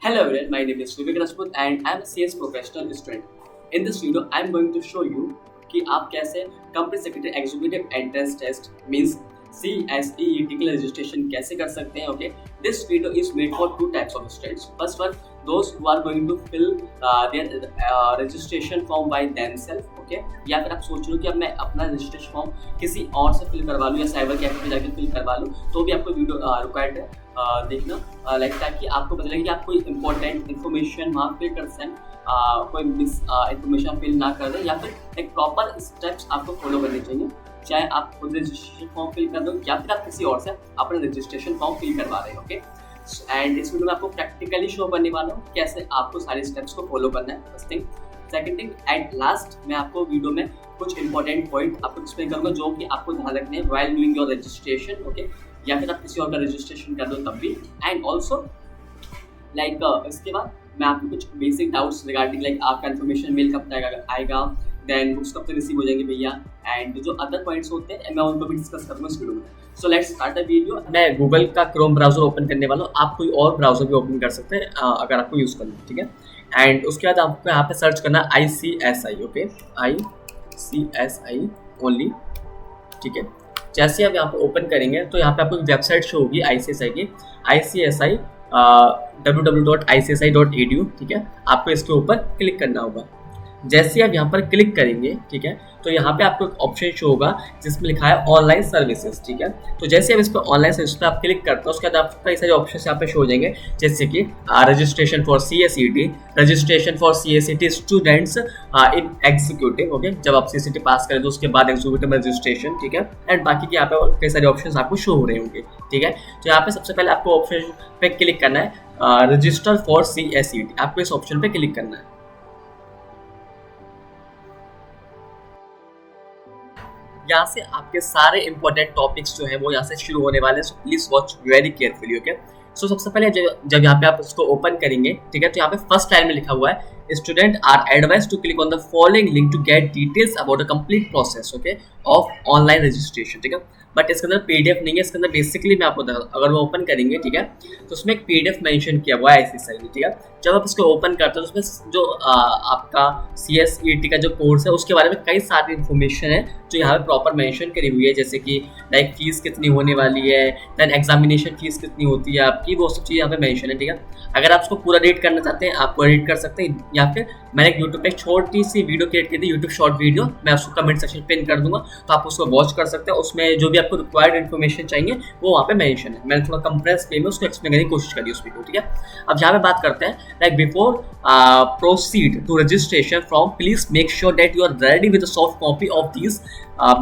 Hello everyone, my name is Vivek Rajput and I am a CS professional student. In this video, I am going to show you कि आप कैसे company secretary executive entrance test means CSEET के registration कैसे कर सकते हैं. Okay, this video is made for two types of students. First one, those who are going to fill their registration form by themselves. Okay, या फिर आप सोच रहे हो कि अब मैं अपना रजिस्ट्रेशन फॉर्म किसी और से फिल करवा लूँ या साइबर कैफे में जाकर फिल करवा लूँ, तो भी आपको वीडियो रिक्वायर्ड है देखना लाइक ताकि आपको पता लगे कि आप कोई इंपॉर्टेंट इन्फॉर्मेशन वहाँ फिल कर सकें, कोई मिस इन्फॉर्मेशन फिल ना कर दें, या फिर एक प्रॉपर स्टेप्स आपको फॉलो करने चाहिए. चाहे आप खुद रजिस्ट्रेशन फॉर्म फिल कर दो या फिर आप किसी और से अपना रजिस्ट्रेशन फॉर्म फिल करवा रहे हो. ओके, एंड इस वीडियो में आपको प्रैक्टिकली शो करने वाला हूँ कैसे आपको सारे स्टेप्स को फॉलो करना है. First thing. Second thing, at last मैं आपको वीडियो में कुछ इंपॉर्टेंट पॉइंट आपको एक्सप्लेन करूँगा जो कि आपको ध्यान रखने हैं while doing your registration. Okay, या फिर आप किसी और का रजिस्ट्रेशन कर दो तब भी. एंड ऑल्सो लाइक इसके बाद मैं आपको कुछ बेसिक डाउट्स रिगार्डिंग लाइक आपका इन्फॉर्मेशन मेल कब तक आएगा, देन बुक्स कब तक रिसीव हो जाएंगे भैया, एंड जो अदर पॉइंट्स होते हैं मैं उनको भी डिस्कस करूँगा इस वीडियो में. So let's start the video. मैं गूगल का क्रोम ब्राउजर ओपन करने वाला हूँ. आप कोई और ब्राउजर भी ओपन कर सकते हैं अगर आपको यूज़ करना है. ठीक है, एंड उसके बाद आपको यहाँ पे सर्च करना है ICSI. Okay, ICSI only. ठीक है, जैसे आप यहाँ पे ओपन करेंगे तो यहाँ पे आपको वेबसाइट शो होगी ICSI की, ICSI www.icsi.edu. ठीक है, आपको इसके ऊपर क्लिक करना होगा. जैसे आप यहाँ पर क्लिक करेंगे, ठीक है, तो यहाँ पे आपको एक ऑप्शन शो होगा जिसमें लिखा है ऑनलाइन सर्विसेज. ठीक है, तो जैसे आप इस पर ऑनलाइन सर्विस पर आप क्लिक करते हो उसके बाद आपको कई सारे ऑप्शन यहाँ पे शो हो जाएंगे, जैसे कि registration for CSET, registration for CSET students in executive. Okay, जब आप CSET पास करें तो उसके बाद एग्जीक्यूटिव रजिस्ट्रेशन. ठीक है, एंड बाकी के यहाँ पे कई सारे ऑप्शन आपको शो हो रहे होंगे. ठीक है, तो यहाँ पे सबसे पहले आपको ऑप्शन पे क्लिक करना है रजिस्टर फॉर CSET. आपको इस ऑप्शन पे क्लिक करना है. यहाँ से आपके सारे इंपॉर्टेंट टॉपिक्स जो है वो यहाँ से शुरू होने वाले हैं. So please watch very carefully. Okay, so सबसे पहले जब यहाँ पे आप उसको ओपन करेंगे, ठीक है, तो यहाँ पे फर्स्ट लाइन में लिखा हुआ है student are advise to click on the following link to get details about the complete process. Okay, of online registration. ठीक है, बट इसके अंदर PDF नहीं है. इसके अंदर बेसिकली मैं आपको अगर वो ओपन करेंगे, ठीक है, तो उसमें एक PDF मेंशन किया हुआ है ICSI में. ठीक है, जब आप इसको ओपन करते हो तो उसमें जो आपका CSET का जो कोर्स है उसके बारे में कई सारी इन्फॉर्मेशन है जो यहाँ पे प्रॉपर मेंशन करी हुई है, जैसे कि लाइक फीस कितनी होने वाली है, देन एग्जामिनेशन फीस कितनी होती है आपकी, वो सब चीज़ यहाँ पे मेंशन है. ठीक है, अगर आप उसको पूरा रीड करना चाहते हैं आप रीड कर सकते हैं, या फिर मैंने यूट्यूब पे एक छोटी सी वीडियो क्रिएट की थी, यूट्यूब शॉर्ट वीडियो, मैं उसको कमेंट सेक्शन पिन कर दूंगा तो आप उसको वॉच कर सकते हैं. उसमें जो भी आपको रिक्वायर्ड इन्फॉर्मेशन चाहिए वो वहाँ पे मेंशन है. मैंने थोड़ा कंप्रेस वे में उसको एक्सप्लेन करने की कोशिश करी उस वीडियो. ठीक है, अब यहाँ पे बात करते हैं like before proceed to registration form, please make sure that you are ready with a soft copy of these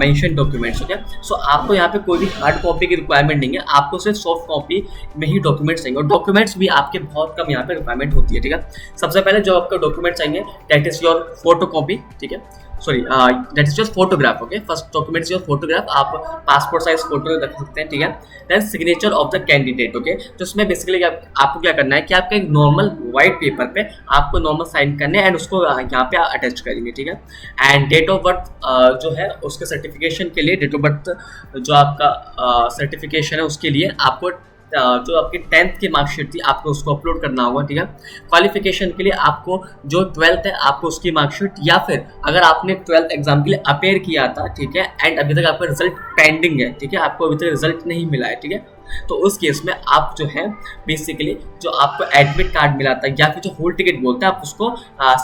mentioned documents. Okay, so आपको यहाँ पे कोई भी हार्ड कॉपी की रिक्वायरमेंट नहीं है, आपको सिर्फ सॉफ्ट कॉपी में ही डॉक्यूमेंट्स चाहिए, और डॉक्यूमेंट्स भी आपके बहुत कम यहाँ पे रिक्वायरमेंट होती है. ठीक है, सबसे पहले जो आपका डॉक्यूमेंट चाहिए that is your photo copy. ठीक है, sorry that is your photograph. Okay, first document is your photograph. आप पासपोर्ट साइज फोटो रख सकते हैं. ठीक है, then signature of the candidate. Okay, तो उसमें बेसिकली आपको क्या करना है कि आपका एक नॉर्मल व्हाइट पेपर पे आपको नॉर्मल साइन करने हैं एंड उसको यहाँ पे अटैच करेंगे. ठीक है, एंड डेट ऑफ बर्थ जो है उसके सर्टिफिकेशन के लिए, डेट ऑफ बर्थ जो आपका सर्टिफिकेशन है उसके लिए आपको जो आपकी 10th की मार्कशीट थी आपको उसको अपलोड करना होगा. ठीक है, क्वालिफिकेशन के लिए आपको जो 12th है आपको उसकी मार्कशीट, या फिर अगर आपने 12th एग्जाम के लिए अपेयर किया था, ठीक है, एंड अभी तक आपका रिजल्ट पेंडिंग है, ठीक है, आपको अभी तक रिजल्ट नहीं मिला है, ठीक है, तो उस केस में आप जो है बेसिकली जो आपको एडमिट कार्ड मिला था या फिर जो होल टिकट बोलते हैं आप उसको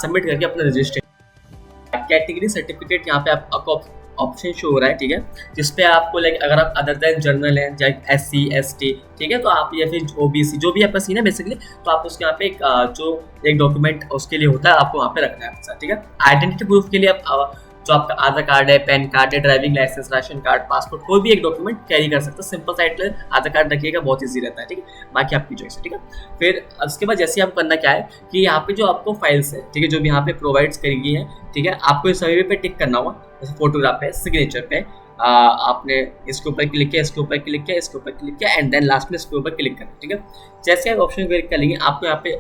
सबमिट करके अपना रजिस्ट्रेशन. कैटेगरी सर्टिफिकेट यहाँ पे आपको ऑप्शन शो हो रहा है. ठीक है, जिसपे आपको लाइक अगर आप अदर देन जनरल हैं लाइक SC ST, ठीक है, तो आप या फिर OBC जो भी आपका सीन है बेसिकली, तो आप उसके यहाँ पे जो एक डॉक्यूमेंट उसके लिए होता है आपको वहाँ पे रखना है. ठीक है, आइडेंटिटी प्रूफ के लिए आप जो आपका आधार कार्ड है, पैन कार्ड है, driving licence, ration card, passport, कोई भी एक डॉक्यूमेंट कैरी कर सकते हैं. सिंपल साइड पर आधार कार्ड रखिएगा, बहुत ईजी रहता है. ठीक है, बाकी आपकी चॉइस है. ठीक है, फिर उसके बाद जैसे आप करना क्या है कि यहाँ पे जो आपको फाइल्स है, ठीक है, जो भी यहाँ पे प्रोवाइड्स करी गई है, ठीक है, आपको इस सभी पे टिक करना होगा. जैसे फोटोग्राफ पे, सिग्नेचर पे आपने इसके ऊपर क्लिक किया, इसके ऊपर क्लिक किया, इसके ऊपर क्लिक किया, एंड देन लास्ट में इसके ऊपर क्लिक करना. ठीक है, जैसे आप ऑप्शन क्लिक करेंगे आपको यहाँ पे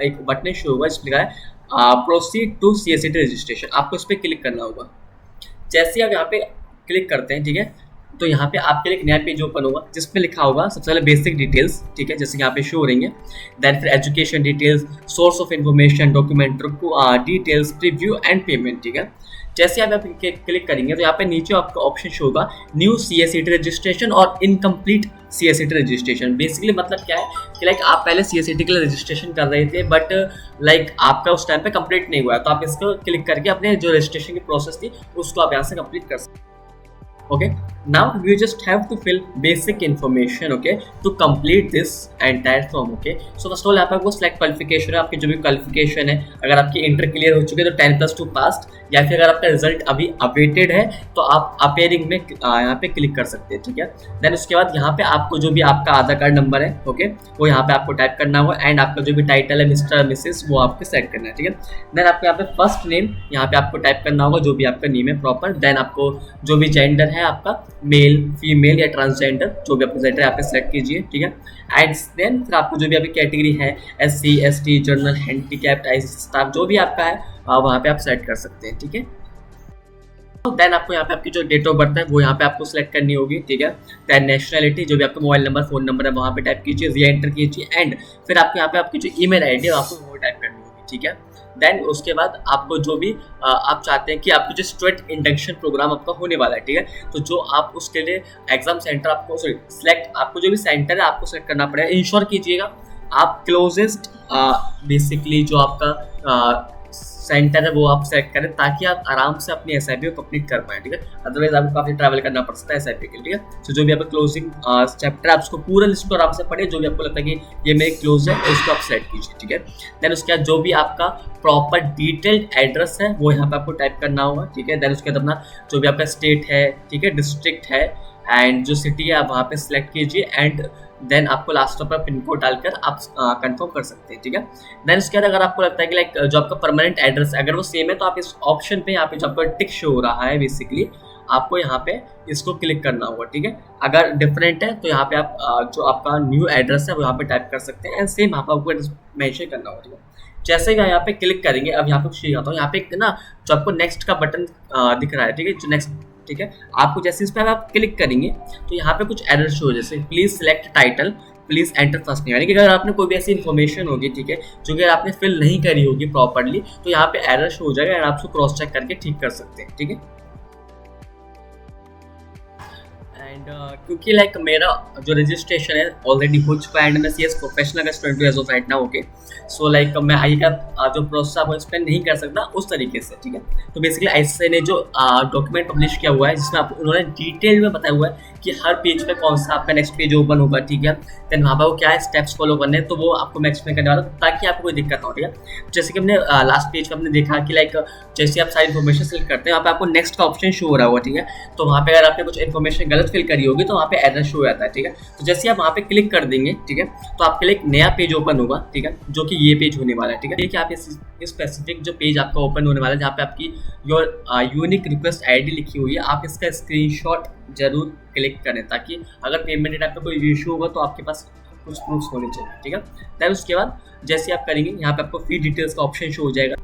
एक बटन शो होगा जिसमें लिखा है प्रोसीड टू CSET रजिस्ट्रेशन. आपको इस पर क्लिक करना होगा. जैसे आप यहाँ पे क्लिक करते हैं, ठीक है, तो यहाँ पे आपके लिए एक नया पेज ओपन होगा जिसमें लिखा होगा सबसे पहले बेसिक डिटेल्स, ठीक है, जैसे यहाँ पे शो हो रही है। देन फिर education details, source of information, document details, preview and payment, ठीक है। जैसे आप क्लिक करेंगे तो यहाँ पे नीचे आपका ऑप्शन शो होगा न्यू CSET रजिस्ट्रेशन और इनकम्प्लीट CSET रजिस्ट्रेशन। बेसिकली मतलब क्या है कि लाइक आप पहले CSET के लिए रजिस्ट्रेशन कर रहे थे बट लाइक आपका उस टाइम पे कंप्लीट नहीं हुआ है, तो आप इसको क्लिक करके अपने जो रजिस्ट्रेशन की प्रोसेस थी उसको आप यहाँ से कंप्लीट कर सकते हैं। Okay, now you just have to fill basic information, okay, to complete this entire form, okay. So first of all यहाँ पे आपको select qualification है, आपकी जो भी qualification है, अगर आपकी इंटर क्लियर हो चुकी है तो 10+2 पास्ट, या फिर अगर आपका रिजल्ट अभी अवेटेड है तो आप अपेयरिंग में यहाँ पे क्लिक कर सकते हैं, ठीक है। देन उसके बाद यहाँ पे आपको जो भी आपका आधार कार्ड नंबर है, ओके, वो यहाँ पे आपको टाइप करना होगा एंड आपका जो भी टाइटल है मिस्टर मिसेस वो आपको सेट करना है, ठीक है। देन आपको यहाँ पे फर्स्ट नेम यहाँ पे आपको टाइप करना होगा जो भी आपका नेम है प्रॉपर। देन आपको जो भी जेंडर है आपका मेल, फीमेल या ट्रांसजेंडर, जो भी आपका जेंडर यहाँ पे सेलेक्ट कीजिए, ठीक है। एंड देन फिर आपको जो भी आपकी कैटेगरी है SC ST general, handicapped, ICC staff, जो भी आपका है वहाँ पे आप सेलेक्ट कर सकते हैं, ठीक है। देन आपको यहाँ पे आपकी जो डेट ऑफ बर्थ है वो यहाँ पे आपको सिलेक्ट करनी होगी, ठीक है। देन नेशनलिटी, जो भी आपका मोबाइल नंबर, फोन नंबर है वहाँ पे टाइप कीजिए, री एंटर कीजिए एंड फिर आपको यहाँ पे आपकी जो ईमेल आईडी है आपको वो टाइप करनी होगी, ठीक है। देन उसके बाद आपको जो भी आप चाहते हैं कि आपको जो स्टूडेंट इंडक्शन प्रोग्राम आपका होने वाला है, ठीक है, तो जो आप उसके लिए एग्जाम सेंटर आपको सिलेक्ट, आपको जो भी सेंटर है आपको सिलेक्ट करना पड़ेगा। इंश्योर कीजिएगा आप क्लोजेस्ट बेसिकली जो आपका सेंटर है वो आप सेलेक्ट करें ताकि आप आराम से अपनी SIP को कंप्लीट कर पाएं, ठीक है। अदरवाइज आपको काफ़ी ट्रैवल करना पड़ सकता है SIP के लिए, ठीक है। तो जो भी आपका क्लोजिंग चैप्टर आप उसको पूरा लिस्ट को आराम से पढ़े, जो भी आपको लगता है कि ये मेरे क्लोज है उसको आप सेलेक्ट कीजिए, ठीक है। देन उसके बाद जो भी आपका प्रॉपर डिटेल्ड एड्रेस है वो यहाँ पे आपको टाइप करना होगा, ठीक है। देन उसके बाद अपना जो भी आपका स्टेट है, ठीक है, डिस्ट्रिक्ट है एंड जो सिटी है आप वहाँ पे सिलेक्ट कीजिए एंड देन आपको लास्ट पर पिन कोड डालकर आप कंफर्म कर सकते हैं, ठीक है। देन उसके बाद अगर आपको लगता है कि लाइक जो आपका परमानेंट एड्रेस है अगर वो सेम है तो आप इस ऑप्शन पे यहाँ पे जो आपका टिक शो हो रहा है बेसिकली आपको यहाँ पे इसको क्लिक करना होगा, ठीक है। अगर डिफरेंट है तो यहाँ पे आप जो आपका न्यू एड्रेस है वो यहाँ पे टाइप कर सकते हैं एंड सेम यहाँ पे आपको मेंशन करना होगा, ठीक है। जैसे ही यहाँ पे क्लिक करेंगे, अब यहाँ पे कुछ आता हूँ, यहाँ पे एक ना जो आपको नेक्स्ट का बटन दिख रहा है, ठीक है, जो नेक्स्ट, ठीक है, आपको जैसे इस पर आप क्लिक करेंगे तो यहाँ पे कुछ एरर शो, जैसे please select title, please enter first name, यानी कि अगर आपने कोई भी ऐसी इन्फॉर्मेशन होगी, ठीक है, जो कि आपने फिल नहीं करी होगी प्रॉपरली तो यहाँ पे एरर शो हो जाएगा और आप उसको क्रॉस चेक करके ठीक कर सकते हैं, ठीक है। एंड क्योंकि लाइक मेरा जो रजिस्ट्रेशन है ऑलरेडी हो चुका है एंड मैं CS प्रोफेशनल का स्टूडेंट हूँ as of right now, okay. So like मैं आई का जो प्रोसेस आपको एक्सप्लेन नहीं कर सकता उस तरीके से, ठीक है। तो बेसिकली ICSI ने जो डॉक्यूमेंट पब्लिश किया हुआ है जिसमें आप उन्होंने डिटेल में बताया हुआ है कि हर पेज पे कौन सा आपका नेक्स्ट पेज ओपन होगा, ठीक है। देन वहाँ पर वो क्या है स्टेप्स फॉलो करने हैं तो वो आपको मैं एक्सप्लेन करने वाला हूँ ताकि आपको कोई दिक्कत ना हो, ठीक है। जैसे कि हमने लास्ट पेज पर हमने देखा कि लाइक जैसे आप सारी इन्फॉर्मेशन सिलेक्ट करते हैं वहाँ पे आपको नेक्स्ट का ऑप्शन शो हो रहा होगा, ठीक है। तो वहाँ पे अगर आपने कुछ इन्फॉर्मेशन गलत फिल करी होगी तो वहाँ पे एरर शो हो जाता है, ठीक है। तो जैसे आप वहाँ पे क्लिक कर देंगे, ठीक है, तो आपके लिए एक नया पेज ओपन होगा, ठीक है, जो कि ये पेज होने वाला है, ठीक है। देखिए आप इस स्पेसिफिक जो पेज आपका ओपन होने वाला है जहाँ पे आपकी योर यूनिक रिक्वेस्ट ID लिखी हुई है, आप इसका स्क्रीनशॉट जरूर क्लिक करें ताकि अगर पेमेंट डेटा पे कोई इशू होगा तो आपके पास कुछ प्रूफ्स होने चाहिए, ठीक है। देन उसके बाद जैसे आप करेंगे यहाँ पे आपको फी डिटेल्स का ऑप्शन शो हो जाएगा।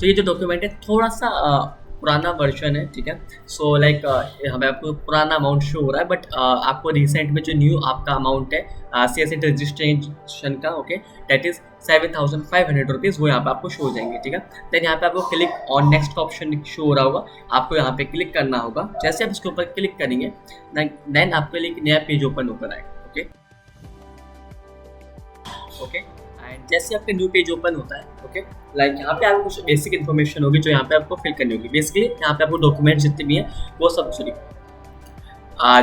तो ये जो डॉक्यूमेंट है थोड़ा सा पुराना वर्जन है, ठीक है। सो लाइक हमें आपको पुराना अमाउंट शो हो रहा है बट आपको रिसेंट में जो न्यू आपका अमाउंट है CSET रजिस्ट्रेशन का, ओके, दैट इज 7,500 रुपीज़, वो यहाँ पे आपको शो हो जाएंगे, ठीक है। देन यहाँ पे आपको क्लिक ऑन नेक्स्ट का ऑप्शन शो हो रहा होगा, आपको यहाँ पे क्लिक करना होगा। जैसे आप इसके ऊपर क्लिक करेंगे देन आपके लिए एक नया पेज ओपन होकर आएगा, ओके ओके। एंड जैसे आपका न्यू पेज ओपन होता है, ओके, लाइक यहाँ पे आपको कुछ बेसिक इन्फॉर्मेशन होगी जो यहाँ पे आपको फिल करनी होगी। बेसिकली यहाँ पे आपको डॉक्यूमेंट्स जितने भी हैं वो सब सॉरी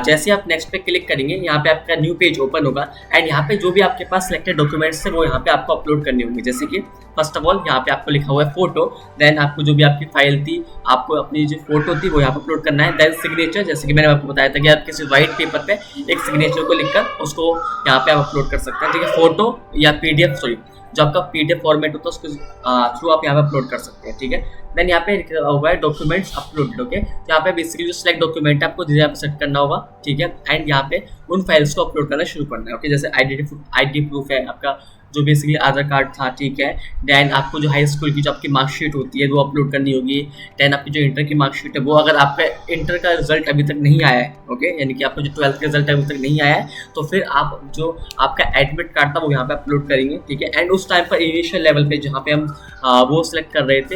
जैसे आप नेक्स्ट पे क्लिक करेंगे यहाँ पे आपका न्यू पेज ओपन होगा एंड यहाँ पे जो भी आपके पास सिलेक्टेड डॉक्यूमेंट्स है वो यहाँ पे आपको अपलोड करने होंगे। जैसे कि फर्स्ट ऑफ ऑल यहाँ पे आपको लिखा हुआ है फोटो, देन आपको जो भी आपकी फाइल थी आपको अपनी जो फोटो थी वो यहाँ पे अपलोड करना है। देन सिग्नेचर, जैसे कि मैंने आपको बताया था कि आप किसी व्हाइट पेपर पे एक सिग्नेचर को लिखकर उसको यहाँ पे आप अपलोड कर सकते हैं, ठीक है। फोटो या PDF सॉरी जो आपका PDF फॉर्मेट होता है उसको थ्रू आप यहाँ पे अपलोड कर सकते हैं, ठीक है। देन यहाँ पे लिखा हुआ है डॉक्यूमेंट्स अपलोडेड, ओके। तो यहाँ पे बेसिकली जो सिलेक्ट डॉक्यूमेंट है आपको यहाँ पे सेट करना होगा, ठीक है। एंड यहाँ पे उन फाइल्स को अपलोड करना शुरू करना है, ओके। जैसे आईडी प्रूफ है आपका, जो बेसिकली आधार कार्ड था, ठीक है। देन आपको जो हाई स्कूल की जो आपकी मार्कशीट होती है वो अपलोड करनी होगी। देन आपकी जो इंटर की मार्कशीट है वो, अगर आपका इंटर का रिजल्ट अभी तक नहीं आया है, ओके, यानी कि आपका जो 12th का रिजल्ट अभी तक नहीं आया है, तो फिर आप जो आपका एडमिट कार्ड था वो यहाँ पे अपलोड करेंगे, ठीक है। एंड उस टाइम पर इनिशियल लेवल पे जहाँ पे हम वो सिलेक्ट कर रहे थे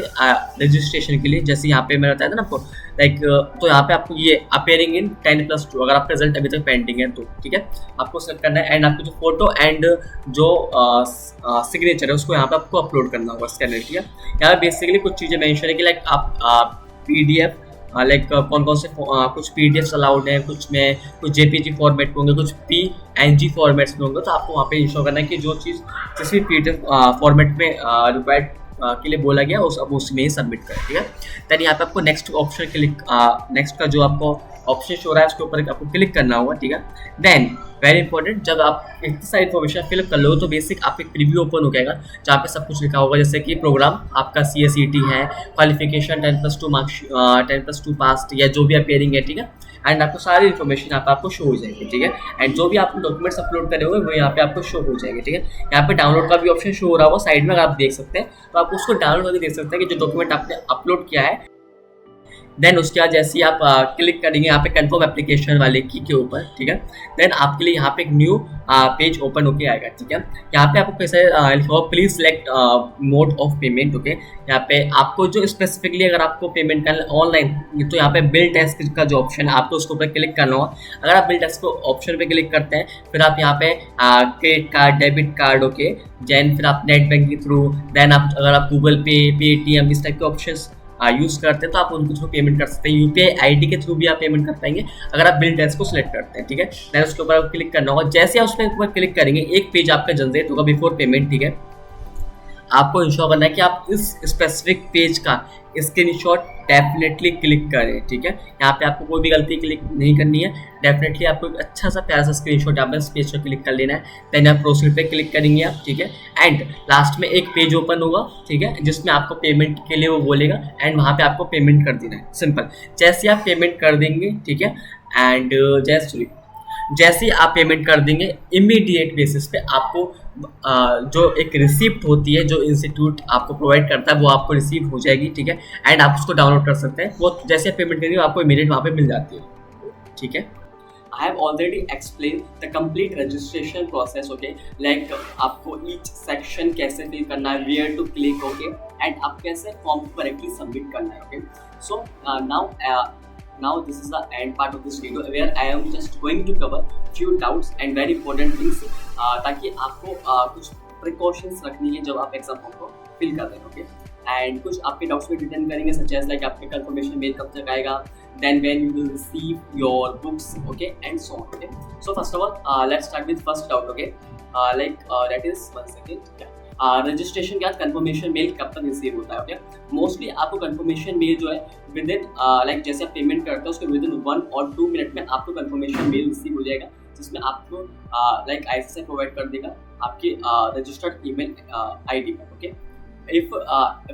रजिस्ट्रेशन के लिए, जैसे यहाँ पे मैंने बताया था ना आपको, लाइक तो यहाँ पे आपको ये अपेयरिंग इन 10+2 अगर आपका रिजल्ट अभी तक पेंडिंग है तो, ठीक है, आपको सेलेक्ट करना है। एंड आपको जो फोटो एंड जो सिग्नेचर है उसको यहाँ पे आपको अपलोड करना होगा, स्कैनर, ठीक है। यहाँ पे बेसिकली कुछ चीज़ें मेंशन है कि लाइक आप PDF लाइक कौन कौन से कुछ PDFs अलाउड है, कुछ में कुछ JPG फॉर्मेट में होंगे, कुछ PNG फॉर्मेट्स में होंगे, तो आपको वहाँ पे इंश्योर करना है कि जो चीज़ जिस भी PDF फॉर्मेट में रिक्वायर्ड के लिए बोला गया उस अब उसमें ही सबमिट करें, ठीक है। देन यहाँ पे आपको नेक्स्ट ऑप्शन क्लिक, नेक्स्ट का जो आपको ऑप्शन शो रहा है उसके ऊपर आपको क्लिक करना होगा, ठीक है। देन वेरी इंपॉर्टेंट, जब आप इतनी सारी इन्फॉर्मेशन फिलअप कर लो तो बेसिक आप एक प्रीव्यू ओपन हो जाएगा जहाँ पे सब कुछ लिखा होगा, जैसे कि प्रोग्राम आपका CSET है, क्वालिफिकेशन 10+2 मार्क्स 10+2 पास या जो भी अपेयरिंग है, ठीक है। एंड आपको सारी इन्फॉर्मेशन यहाँ पे आपको शो हो जाएगी, ठीक है। एंड जो भी आप डॉक्यूमेंट्स अपलोड करे हुए वो यहाँ पे आपको शो हो जाएंगे, ठीक है। यहाँ पे डाउनलोड का भी ऑप्शन शो हो रहा होगा साइड में, अगर आप देख सकते हैं तो आप उसको डाउनलोड करके देख सकते हैं कि जो डॉक्यूमेंट आपने अपलोड किया है। देन उसके बाद जैसे ही आप क्लिक करेंगे यहाँ पे कंफर्म एप्लीकेशन वाले की के ऊपर, ठीक है, देन आपके लिए यहाँ पे एक न्यू पेज ओपन होके आएगा, ठीक है। यहाँ पे आपको कैसे लिखा होगा, please select mode of payment, okay. यहाँ पे आपको जो स्पेसिफिकली अगर आपको पेमेंट करना ऑनलाइन तो यहाँ पे बिल टैक्स का जो ऑप्शन है आपको उसके ऊपर क्लिक करना होगा। अगर आप बिल टैक्स को ऑप्शन पे क्लिक करते हैं फिर आप यहाँ पे credit card, debit card, okay, then फिर आप नेट बैंक के थ्रू, देन आप अगर आप गूगल पे, पेटीएम इस टाइप के ऑप्शन यूज़ करते हैं तो आप उनके थ्रू पेमेंट कर सकते हैं। UPI ID के थ्रू भी आप पेमेंट कर पाएंगे अगर आप बिल टैक्स को सिलेक्ट करते हैं, ठीक है। देन उसके ऊपर क्लिक करना होगा। जैसे आप उसके ऊपर क्लिक करेंगे एक पेज आपका जनरेट होगा बिफोर पेमेंट, ठीक है। आपको इंश्योर करना है कि आप इस स्पेसिफिक पेज का स्क्रीनशॉट डेफिनेटली क्लिक करें, ठीक है। यहाँ पे आपको कोई भी गलती क्लिक नहीं करनी है, डेफिनेटली आपको एक अच्छा सा प्यारा सा स्क्रीनशॉट यहाँ पे इस पेज पर क्लिक कर लेना है। देन आप प्रोसीड पे क्लिक करेंगे आप, ठीक है। एंड लास्ट में एक पेज ओपन होगा, ठीक है, जिसमें आपको पेमेंट के लिए वो बोलेगा एंड वहाँ पे आपको पेमेंट कर देना है, सिंपल। जैसे आप पेमेंट कर देंगे, ठीक है, एंड जैसे आप पेमेंट कर देंगे इमीडिएट बेसिस पे आपको जो एक रिसिप्ट होती है जो इंस्टीट्यूट आपको प्रोवाइड करता है वो आपको रिसीव हो जाएगी, ठीक है। एंड आप उसको डाउनलोड कर सकते हैं, वो जैसे आप पेमेंट करेंगे आपको इमीडिएट वहाँ पे मिल जाती है, ठीक है। I have already explained the complete registration process, okay? Like आपको each section कैसे fill करना है, where to click, okay? And आप कैसे form correctly submit करना है, okay? So now this is the end part of this video where I am just going to cover few doubts and very important things ताकि आपको कुछ precautions रखनी है जब आप exam form को fill कर रहे हैं, okay? एंड कुछ आपके डाउट्स भी डिटेन करेंगे, सच एज लाइक आपके कंफर्मेशन मेल कब तक आएगा, then when you will receive your books, okay, and so on, okay. So first of all let's start with first doubt, okay, like that is 1 second, registration के बाद confirmation mail कब तक receive होता है, okay. Mostly आपको confirmation mail जो है with in like जैसे आप पेमेंट करते हैं उसके विद इन 1 और 2 मिनट में आपको कंफर्मेशन मेल रिसीव हो जाएगा, जिसमें आपको लाइक ICSI प्रोवाइड कर देगा आपकी रजिस्टर्ड ईमेल ID पर, okay. if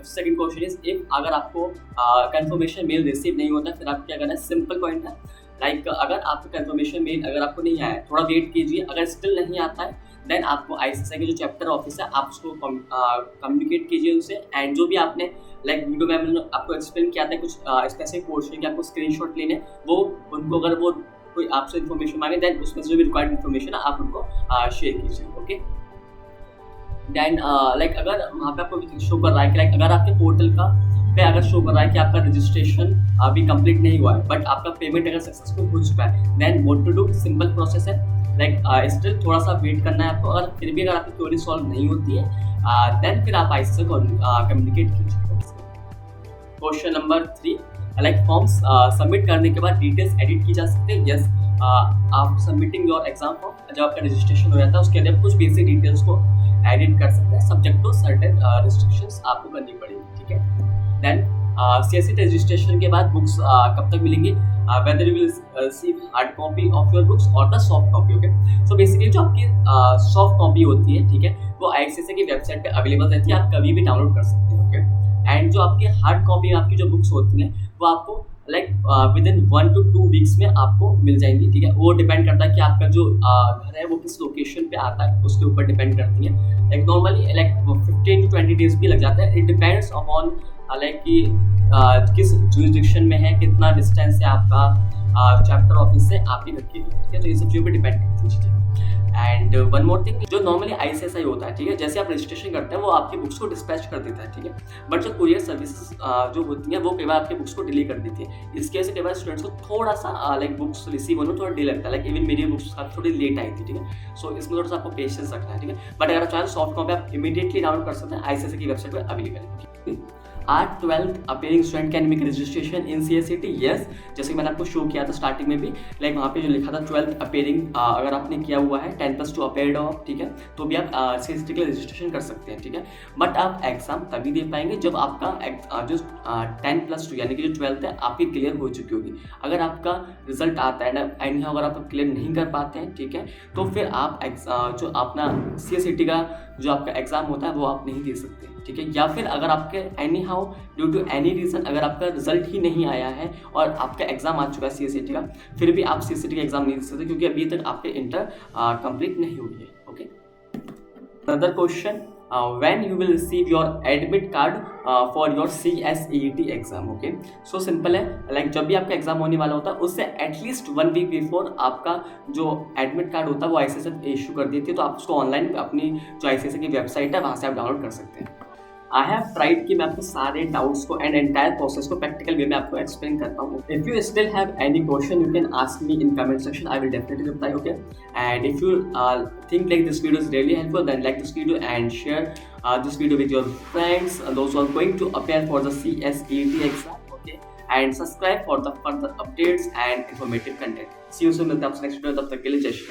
second question is if अगर आपको कंफर्मेशन मेल रिसीव नहीं होता फिर आप क्या करना है, सिंपल पॉइंट है, लाइक अगर आपका कंफर्मेशन मेल अगर आपको नहीं आया थोड़ा वेट कीजिए, अगर स्टिल नहीं आता है देन आपको ICSI के जो चैप्टर ऑफिस है आप उसको कम्युनिकेट कीजिए उनसे, एंड जो भी आपने लाइक वीडियो में मैंने आपको एक्सप्लेन किया था कुछ स्पेसिफिक पोर्शन के आपको स्क्रीनशॉट लेने, वो उनको अगर वो कोई आपसे इन्फॉर्मेशन मांगे देन उसमें से जो भी रिक्वायर्ड इन्फॉर्मेशन है आप उनको शेयर कीजिए, ओके। देन लाइक अगर वहाँ पे आपको शो कर रहा है कि लाइक अगर आपके पोर्टल का पे अगर शो कर रहा है कि आपका रजिस्ट्रेशन अभी कंप्लीट नहीं हुआ है बट आपका पेमेंट अगर सक्सेसफुल हो चुका है, then what to do, simple process है, लाइक स्टिल थोड़ा सा वेट करना है आपको। अगर फिर भी अगर आपकी क्वेरी सॉल्व नहीं होती है देन फिर आप ICSI को कम्युनिकेट कीजिए। Question number 3, like forms submit करने के बाद डिटेल्स एडिट की जा सकते हैं, यस। आप सबमिटिंग योर एग्जाम फॉर्म जब आपका रजिस्ट्रेशन हो जाता है उसके अंदर कुछ बेसिक डिटेल्स को एडिट कर सकते हैं, सब्जेक्ट टू सर्टेन रिस्ट्रिक्शंस आपको करनी पड़ेगी, ठीक है। देन CSET रजिस्ट्रेशन के बाद बुक्स कब तक मिलेंगी, whether you will receive hard copy of your books और the soft copy, okay. So basically जो आपकी सॉफ्ट कॉपी होती है, ठीक है, वो ICSI की वेबसाइट पे अवेलेबल रहती है, आप कभी भी डाउनलोड कर सकते हैं, ओके। एंड जो आपकी हार्ड कॉपी आपकी जो बुक्स होती हैं वो आपको like with in 1 to 2 weeks में आपको मिल जाएंगी, ठीक है। वो डिपेंड करता है कि आपका जो घर है वो किस लोकेशन पे आता है, उसके ऊपर डिपेंड करती है। Like normally like 15 to 20 days भी लग जाता है, इट डिपेंड्स अपॉन लाइक कि किस जुरिस्डिक्शन में है, कितना डिस्टेंस है आपका चैप्टर ऑफिस से आपके घर की, ठीक है। तो ये सब चीज़ों पे डिपेंड करती है चीज़ें। एंड वन मोर थिंग, जो नॉर्मली ICSI होता है, ठीक है, जैसे आप रजिस्ट्रेशन करते हैं वो आपकी बुक्स को डिस्पैच कर देता है, ठीक है। बट जो कुरियर सर्विसेज जो होती है वो कई बार आपके बुक्स को डिले कर देती है। इसके वजह से कई बार स्टूडेंट्स को थोड़ा सा लाइक बुक्स रिसीव होने में थोड़ा डिले लगता है। लाइक इवन मेरी बुक्स थोड़ी लेट आई थी, ठीक है। सो इसमें थोड़ा सा आपको पेशेंस रखना है, ठीक है। बट अगर आप चाहें सॉफ्ट कॉपी आप इमीडिएटली डाउनलोड कर सकते हैं, ICSI की वेबसाइट पर अवेलेबल है। Are 12th appearing student can make registration in CSET? Yes, जैसे कि मैंने आपको शो किया था स्टार्टिंग में भी, लाइक वहाँ पे जो लिखा था 12th appearing, अगर आपने किया हुआ है 10+2 appeared हो, ठीक है, तो भी आप CSET के लिए रजिस्ट्रेशन कर सकते हैं, ठीक है। बट आप एग्जाम तभी दे पाएंगे जब आपका जो 10+2 यानी कि जो 12th है आपकी क्लियर हो चुकी होगी। अगर आपका रिजल्ट आता है ना एंड अगर आप क्लियर नहीं कर पाते हैं, ठीक है, तो फिर आप जो अपना CSET का जो आपका एग्जाम होता है वो आप नहीं दे सकते, ठीक है। या फिर अगर आपके anyhow due to any reason अगर आपका रिजल्ट ही नहीं आया है और आपका एग्जाम आ चुका है CSET का, फिर भी आप CSET का एग्जाम नहीं दे सकते क्योंकि अभी तक आपके इंटर कंप्लीट नहीं हुई है, okay. Another question, when you will receive your admit card for your CSET exam, okay. So simple है, लाइक जब भी आपका एग्जाम होने वाला होता है उससे एटलीस्ट 1 वीक बिफोर आपका जो एडमिट कार्ड होता है वो ICSI इशू कर देती है। तो आप उसको ऑनलाइन अपनी जो ICSI की वेबसाइट है वहाँ से आप डाउनलोड कर सकते हैं। आई हैव ट्राइड कि मैं आपके सारे डाउट्स को एंड एंटायर प्रोसेस को प्रैक्टिकल वे में आपको एक्सप्लेन करता हूँ। If you still have any question you can ask me in comment section, I will definitely reply, okay. And if you think like this video is really helpful, then like this video and share this video with your friends, those who are going to appear for the CSET exam, okay, and subscribe for the further updates and informative content. See you soon, मिलते हैं आपसे next video, तब तक के लिए जय श्री राम।